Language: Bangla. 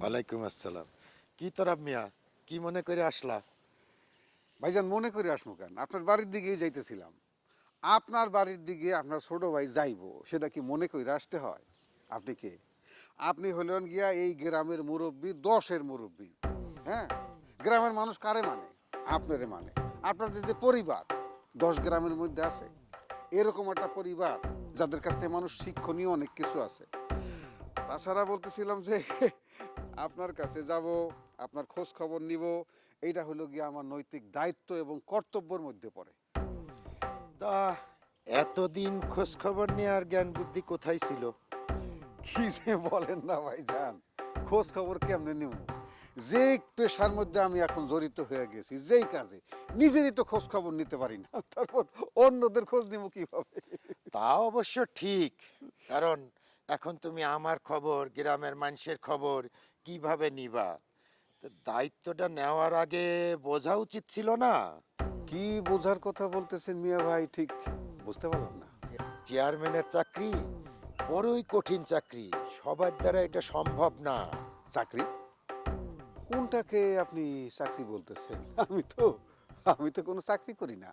ওয়ালাইকুম আসসালাম। কি তোরাব মিয়া, কি মনে করে আসলা? ভাইজান মনে করে আসমু কেন, আপনার বাড়ির দিকেই যাইতেছিলাম। আপনার বাড়ির দিকে আপনার ছোট ভাই যাইবো, সেটা কি মনে করে আসতে হয়? আপনি কে? আপনি হলেন গিয়া এই গ্রামের মুরব্বী, 10-এর মুরব্বী। হ্যাঁ, গ্রামের মানুষ কারে মানে? আপনারে মানে। আপনাদের যে পরিবার 10 গ্রামের মধ্যে আছে, এরকম একটা পরিবার যাদের কাছ থেকে মানুষ শিক্ষণীয় অনেক কিছু আছে। তাছাড়া বলতেছিলাম যে আপনার কাছে যাব, আপনার খোঁজ খবর নিব, এইটা হলো গিয়ে আমার নৈতিক দায়িত্ব এবং কর্তব্যের মধ্যে পড়ে। তা এতদিন খোঁজ খবর নেওয়ার জ্ঞান বুদ্ধি কোথায় ছিল? কি যে বলেন না ভাইজান, খোঁজ খবর কেমনে নিব? যে পেশার মধ্যে আমি এখন জড়িত হয়ে গেছি, যেই কাজে, নিজেরই তো খোঁজ খবর নিতে পারি না, তারপর অন্যদের খোঁজ নিব কিভাবে? তা অবশ্য ঠিক, কারণ এখন তুমি আমার খবর, গ্রামের মানুষের খবর কিভাবে নিবা? তা দায়িত্বটা নেওয়ার আগে বোঝা উচিত ছিল না? কি বোঝার কথা বলতেছেন মিয়া ভাই, ঠিক বুঝতে পারলাম না। চেয়ারম্যানের চাকরি বড়ই কঠিন চাকরি, সবার দ্বারা এটা সম্ভব না। চাকরি? কোনটাকে আপনি চাকরি বলতেছেন? আমি তো কোনো চাকরি করি না।